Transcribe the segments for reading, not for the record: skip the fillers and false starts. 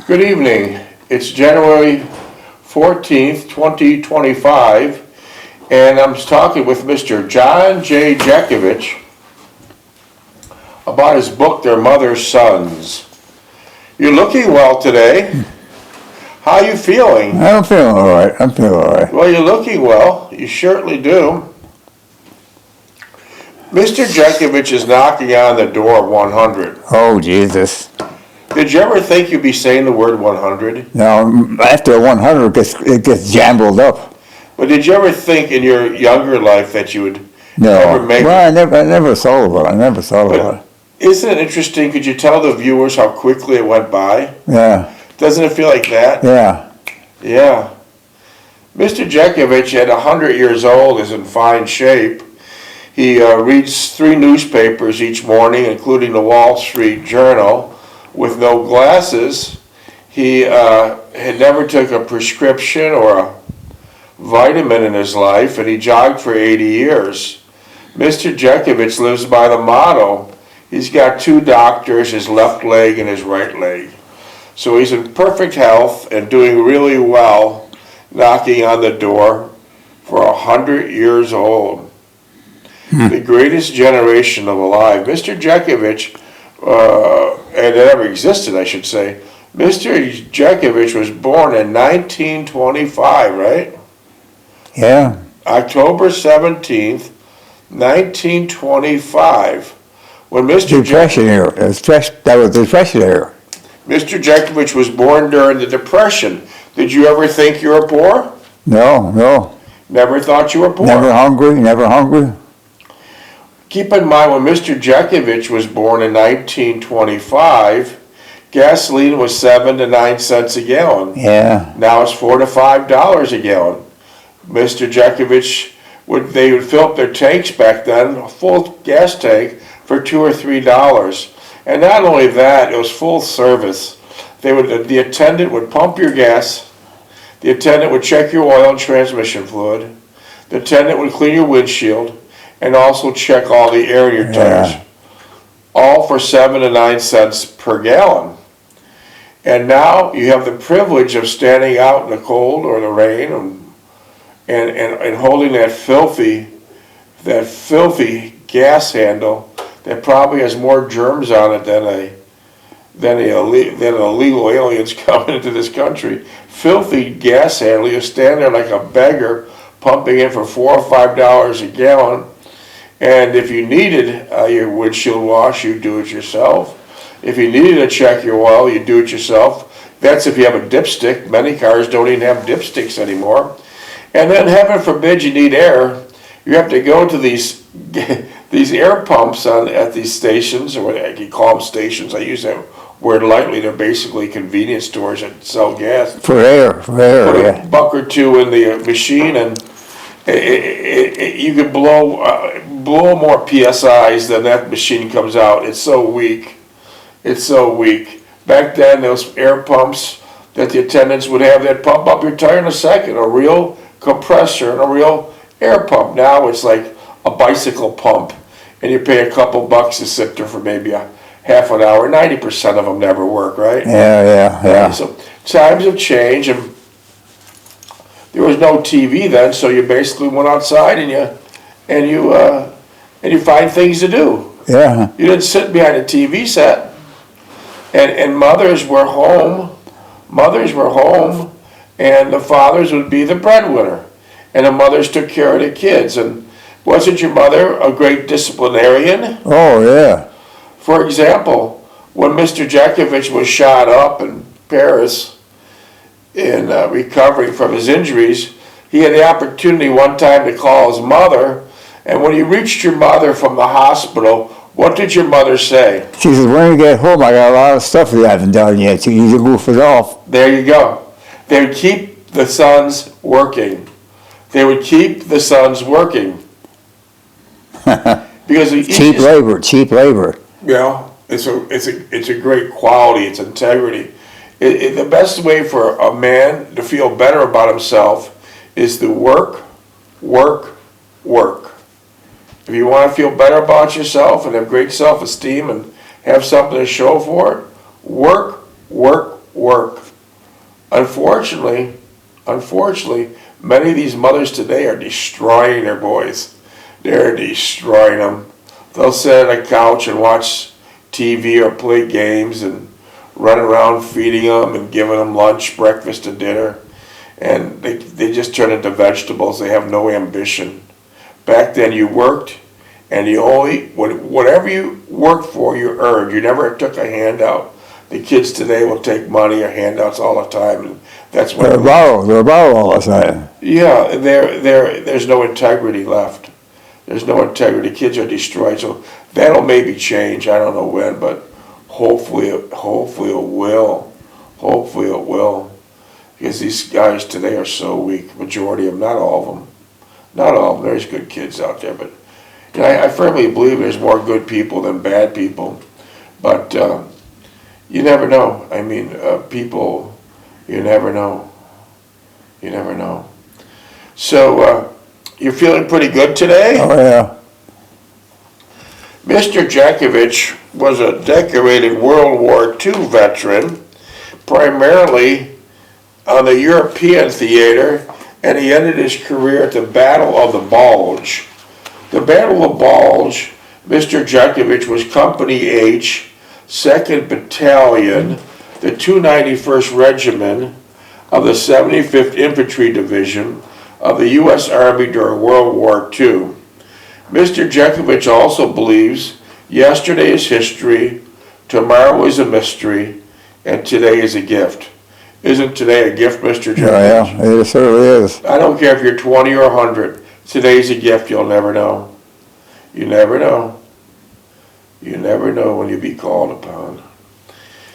Good evening. It's January 14th, 2025, and I'm talking with Mr. John J. Jeckovich about his book, Their Mother's Sons. You're looking well today. How are you feeling? I'm feeling all right. Well, you're looking well. You certainly do. Mr. Jeckovich is knocking on the door of 100. Oh, Jesus. Did you ever think you'd be saying the word 100? Now, after 100, it gets jumbled up. But did you ever think in your younger life that you would No. ever make Well, I never thought of it. Isn't it interesting? Could you tell the viewers how quickly it went by? Yeah. Doesn't it feel like that? Yeah. Yeah. Mr. Jeckovich, at 100 years old, is in fine shape. He reads 3 newspapers each morning, including the Wall Street Journal, with no glasses. He had never took a prescription or a vitamin in his life, and he jogged for 80 years. Mr. Jeckovich lives by the motto, he's got 2 doctors, his left leg and his right leg. So he's in perfect health and doing really well, knocking on the door for 100 years old. The greatest generation of alive. Mr. Jeckovich, and it ever existed, I should say. Mr. Jeckovich was born in 1925, right? Yeah. October 17th, 1925. When Depression era. That was the Depression era. Mr. Jeckovich was born during the Depression. Did you ever think you were poor? No. Never thought you were poor? Never hungry. Keep in mind, when Mr. Jeckovich was born in 1925, gasoline was 7 to 9 cents a gallon. Yeah. Now it's $4 to $5 a gallon. Mr. Jeckovich, they would fill up their tanks back then, a full gas tank, for $2 or $3. And not only that, it was full service. The attendant would pump your gas, the attendant would check your oil and transmission fluid, the attendant would clean your windshield, and also check all the air in your tires. All for 7 to 9 cents per gallon. And now you have the privilege of standing out in the cold or the rain and holding that filthy gas handle that probably has more germs on it than illegal aliens coming into this country. Filthy gas handle. You stand there like a beggar, pumping in for $4 or $5 a gallon. And if you needed your windshield wash, you do it yourself. If you needed to check your oil, you do it yourself. That's if you have a dipstick. Many cars don't even have dipsticks anymore. And then, heaven forbid, you need air. You have to go to these air pumps at these stations, or what you call them stations. I use that word lightly. They're basically convenience stores that sell gas. For air, Put a buck or two in the machine, and you can blow more PSIs than that machine comes out. It's so weak. Back then, those air pumps that the attendants would have, they'd pump up your tire in a second. A real compressor and a real air pump. Now it's like a bicycle pump, and you pay a couple bucks to sit there for maybe a half an hour. 90% of them never work, right? Yeah. So times have changed, and there was no TV then, so you basically went outside and you find things to do. Yeah. You didn't sit behind a TV set. And mothers were home, and the fathers would be the breadwinner, and the mothers took care of the kids. And wasn't your mother a great disciplinarian? Oh, yeah. For example, when Mr. Jeckovich was shot up in Paris in recovering from his injuries, he had the opportunity one time to call his mother, and when he reached your mother from the hospital, what did your mother say? She said, when you get home, I got a lot of stuff you haven't done yet. You need to goof it off. There you go. They would keep the sons working. Because Cheap labor. Yeah, it's a great quality. It's integrity. The best way for a man to feel better about himself is to work. If you want to feel better about yourself and have great self-esteem and have something to show for it, work. work. Unfortunately, many of these mothers today are destroying their boys. They're destroying them. They'll sit on a couch and watch TV or play games and run around feeding them and giving them lunch, breakfast, and dinner. And they just turn into vegetables. They have no ambition. Back then you worked, and whatever you worked for, you earned. You never took a handout. The kids today will take money or handouts all the time, and that's what They're borrowed all the time. Yeah, there's no integrity left. There's no integrity. Kids are destroyed. So that'll maybe change. I don't know when, but hopefully it will. Hopefully it will. Because these guys today are so weak. Majority of them, not all of them. Not all of them. There's good kids out there, but you know, I firmly believe there's more good people than bad people. But you never know. I mean, people, you never know. You never know. So, you're feeling pretty good today? Oh, yeah. Mr. Jeckovich was a decorated World War II veteran, primarily on the European theater, and he ended his career at the Battle of the Bulge. The Battle of Bulge, Mr. Jeckovich was Company H, 2nd Battalion, the 291st Regiment of the 75th Infantry Division of the U.S. Army during World War II. Mr. Jeckovich also believes yesterday is history, tomorrow is a mystery, and today is a gift. Isn't today a gift, Mr. Jeckovich? Yeah, it certainly is. I don't care if you're 20 or 100. Today's a gift, you'll never know. You never know. You never know when you'll be called upon.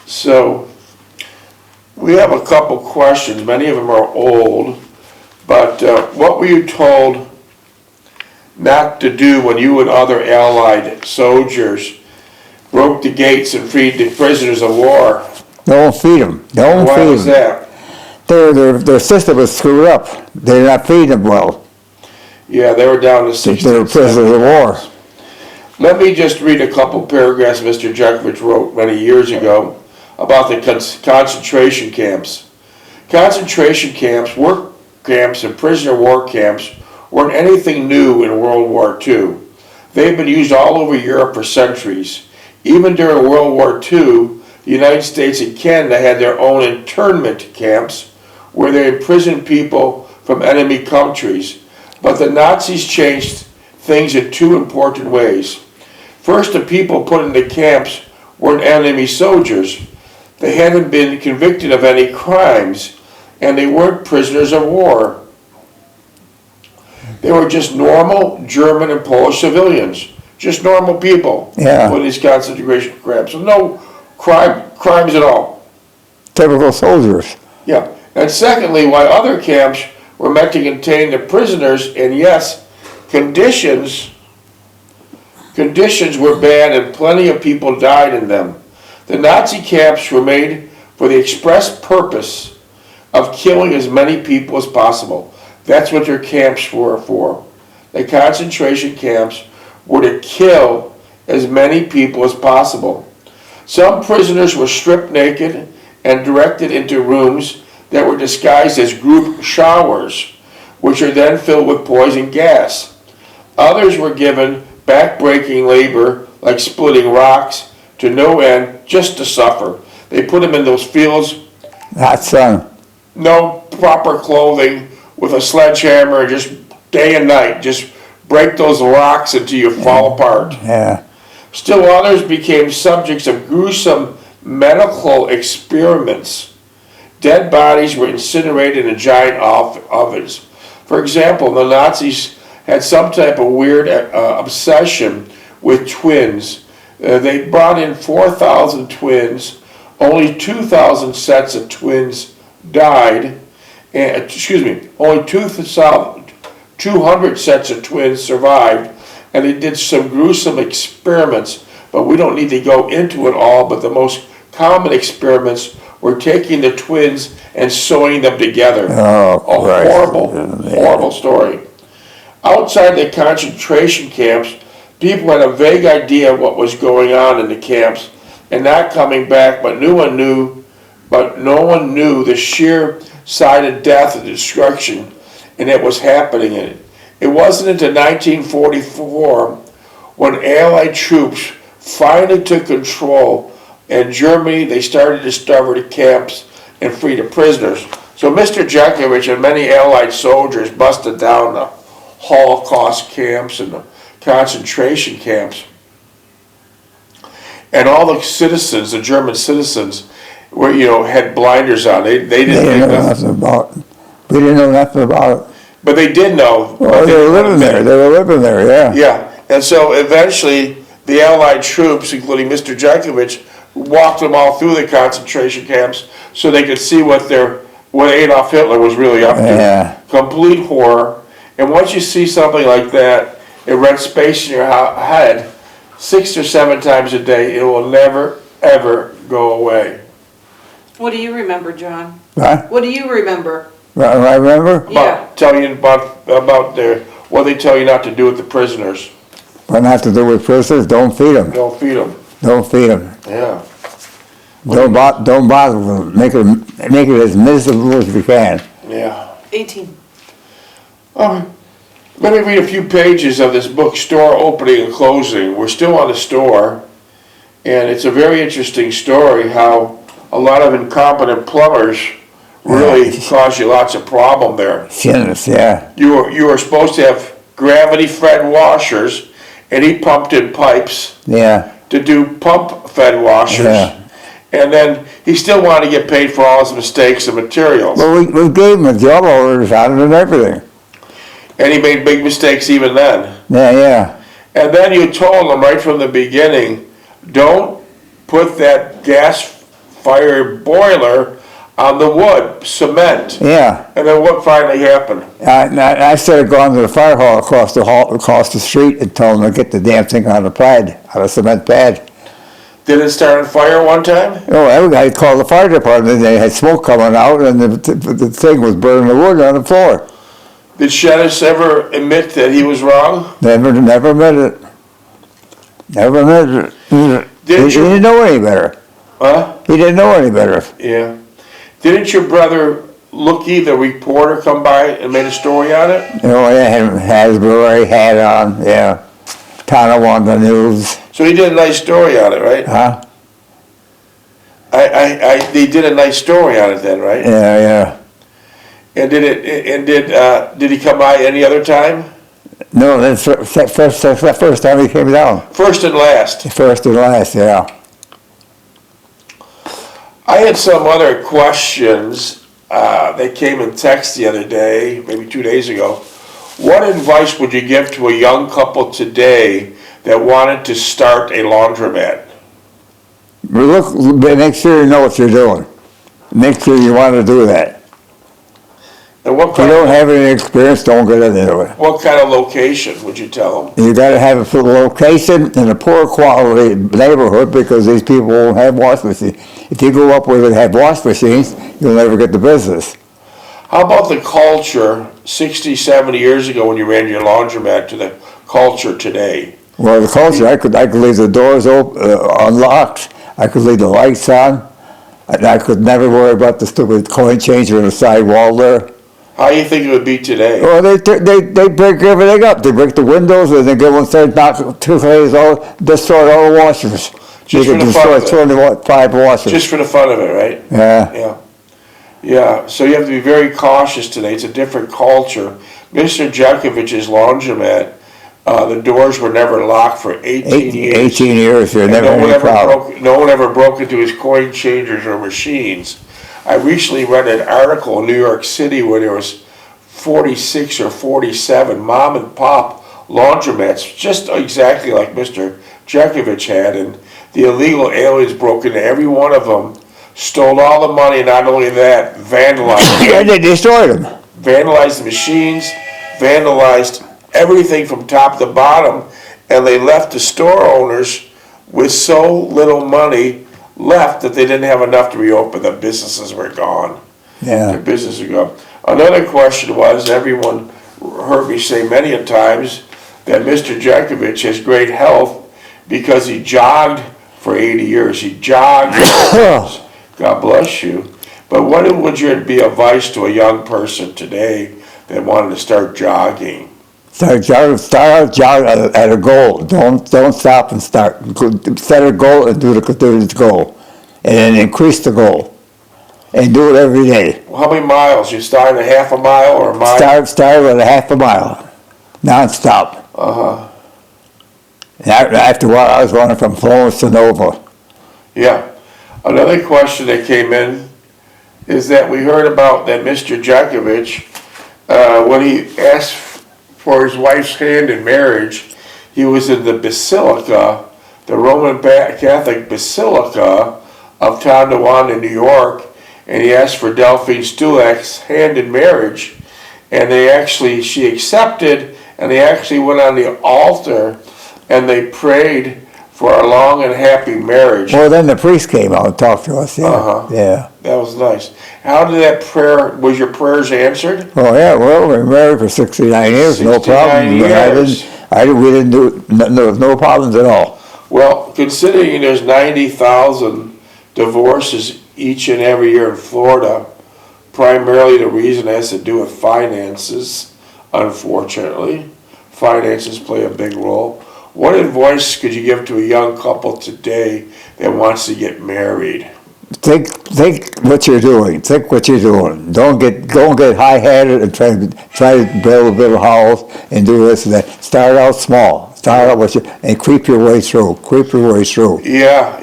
So, we have a couple questions. Many of them are old. But what were you told not to do when you and other Allied soldiers broke the gates and freed the prisoners of war? Don't feed them. Don't Why feed was them. that? Their system was screwed up. They're not feeding them well. Yeah, they were down to 60. They were prisoners of war. Let me just read a couple paragraphs Mr. Jeckovich wrote many years ago about the concentration camps. Concentration camps, work camps, and prisoner war camps weren't anything new in World War II. They've been used all over Europe for centuries. Even during World War II, the United States and Canada had their own internment camps where they imprisoned people from enemy countries. But the Nazis changed things in two important ways. First, the people put in the camps weren't enemy soldiers. They hadn't been convicted of any crimes, and they weren't prisoners of war. They were just normal German and Polish civilians, just normal people. Yeah. Put in these concentration camps, so no crimes at all. Typical soldiers. Yeah. And secondly, while other camps were meant to contain the prisoners, and yes, conditions were bad and plenty of people died in them. The Nazi camps were made for the express purpose of killing as many people as possible. That's what their camps were for. The concentration camps were to kill as many people as possible. Some prisoners were stripped naked and directed into rooms that were disguised as group showers, which are then filled with poison gas. Others were given back-breaking labor, like splitting rocks, to no end, just to suffer. They put them in those fields, Hot sun. no proper clothing, with a sledgehammer, just day and night, just break those rocks until you fall apart. Yeah. Still others became subjects of gruesome medical experiments. Dead bodies were incinerated in giant ovens. For example, the Nazis had some type of weird obsession with twins. They brought in 4,000 twins. Only 2,000 sets of twins died. Only 200 sets of twins survived. And they did some gruesome experiments, but we don't need to go into it all. But the most common experiments were taking the twins and sewing them together. Oh, A horrible story. Outside the concentration camps, people had a vague idea of what was going on in the camps and not coming back, but no one knew but no one knew the sheer side of death and destruction, and it was happening in it. It wasn't until 1944 when Allied troops finally took control. In Germany, they started to discover the camps and free the prisoners. So Mr. Jeckovich and many Allied soldiers busted down the Holocaust camps and the concentration camps. And all the citizens, the German citizens, were, had blinders on. They didn't know nothing about it. We didn't know nothing about it. But they did know. Well, they were living there. They were living there, yeah. Yeah, and so eventually the Allied troops, including Mr. Jeckovich, walked them all through the concentration camps so they could see what Adolf Hitler was really up to. Yeah. Complete horror. And once you see something like that, it rents space in your head 6 or 7 times a day. It will never, ever go away. What do you remember, John? What? What do you remember? I remember? Yeah. Tell you about what they tell you not to do with the prisoners. What not to do with prisoners? Don't feed them. Don't feed them. Don't feed them. Yeah. Don't bother them. Make it as miserable as you can. Yeah. 18. Let me read a few pages of this book, Store Opening and Closing. We're still on the store, and it's a very interesting story how a lot of incompetent plumbers really cause you lots of problem there. Sinners, yeah. You were supposed to have gravity-fed washers, and he pumped in pipes Yeah. to do pump-fed washers. Yeah. And then he still wanted to get paid for all his mistakes and materials. Well, we gave them a job orders on it and everything. And he made big mistakes even then. Yeah. And then you told him right from the beginning, don't put that gas-fired boiler on the wood, cement. Yeah. And then what finally happened? I should have gone to the fire hall across the street and told them to get the damn thing on a cement pad. Did it start on fire one time? Oh, everybody called the fire department. They had smoke coming out, and the thing was burning the wood on the floor. Did Shennis ever admit that he was wrong? Never admitted it. Never admitted it. He didn't know any better. Huh? He didn't know any better. Yeah. Didn't your brother Lookie, the reporter, come by and made a story on it? You know, he had Hasbury hat on, yeah. Tonawanda News. So he did a nice story on it, right? Huh? They did a nice story on it then, right? Yeah. And did he come by any other time? No, that's the first time he came down. First and last. First and last, yeah. I had some other questions that came in text the other day, maybe 2 days ago. What advice would you give to a young couple today that wanted to start a laundromat? Make sure you know what you're doing. Make sure you want to do that. And what If you kind don't have any experience, don't get into it. What kind of location would you tell them? You got to have a location in a poor quality neighborhood because these people won't have wash machines. If you go up where they have wash machines, you'll never get the business. How about the culture 60, 70 years ago when you ran your laundromat to the culture today? Well, the culture, I could leave the doors open, unlocked. I could leave the lights on. And I could never worry about the stupid coin changer on the side wall there. How do you think it would be today? Well, they break everything up. They break the windows, and they go inside, knock 2 days out, destroy all the washers. Just for the fun of it. 25 washers. Just for the fun of it, right? Yeah. Yeah, so you have to be very cautious today. It's a different culture. Mr. Jekovich's laundromat, the doors were never locked for 18 years. 18 years, you're never any problem. No one ever broke into his coin changers or machines. I recently read an article in New York City where there was 46 or 47 mom and pop laundromats, just exactly like Mr. Jeckovich had, and the illegal aliens broke into every one of them, stole all the money, not only that, vandalized Yeah, they destroyed them. Vandalized the machines, vandalized everything from top to bottom, and they left the store owners with so little money left that they didn't have enough to reopen. The businesses were gone. Yeah. The businesses were gone. Another question was, everyone heard me say many a times that Mr. Jeckovich has great health because he jogged for 80 years. He jogged. God bless you. But what would your be advice to a young person today that wanted to start jogging? Start out jogging at a goal. Don't stop and start. Set a goal and do the goal, and then increase the goal, and do it every day. How many miles? You start at half a mile or a mile? Start with a half a mile, non-stop. And after a while, I was running from Florence to Nova. Yeah. Another question that came in is that we heard about that Mr. Jeckovich, when he asked for his wife's hand in marriage, he was in the Basilica, the Roman Catholic Basilica of Tonawanda, New York, and he asked for Delphine Stulak's hand in marriage, and she accepted, and they actually went on the altar and they prayed for a long and happy marriage. Well, then the priest came out and talked to us. Yeah, yeah. That was nice. How did that prayer? Was your prayers answered? Oh yeah. Well, we were married for 69 years, no problem. 69 years. We didn't do. There was no problems at all. Well, considering there's 90,000 divorces each and every year in Florida, primarily the reason has to do with finances. Unfortunately, finances play a big role. What advice could you give to a young couple today that wants to get married? Think what you're doing. Think what you're doing. Don't get high-headed and try to build a little house and do this and that. Start out small. Start out and creep your way through. Creep your way through. Yeah.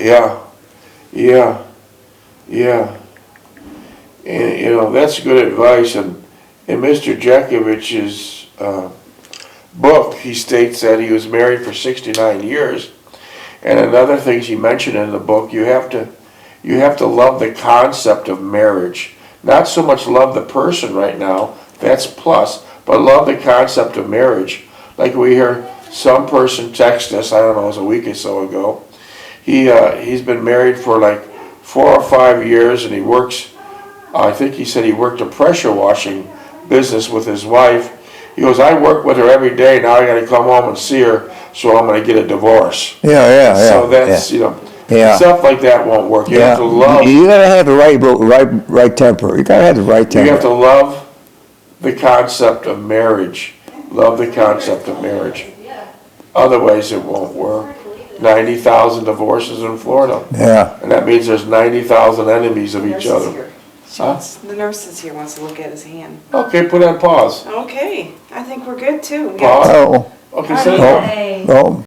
And that's good advice. And in Mr. Jeckovich's book, he states that he was married for 69 years. And another thing he mentioned in the book, you have to love the concept of marriage. Not so much love the person right now, that's plus, but love the concept of marriage. Like we hear some person text us, I don't know, it was a week or so ago. He's been married for like 4 or 5 years, and he works, I think he said he worked a pressure washing business with his wife. He goes, I work with her every day, now I gotta come home and see her, so I'm gonna get a divorce. Yeah. So that's, stuff like that won't work. You have to love. You gotta have the right temper. You gotta have the right temper. You have to love the concept of marriage. Love the concept of marriage. Otherwise it won't work. 90,000 divorces in Florida. Yeah. And that means there's 90,000 enemies of each other. The nurse is here, wants to look at his hand. Okay, put on pause. Okay, I think we're good too. Pause. Oh. Okay, sit down. Oh.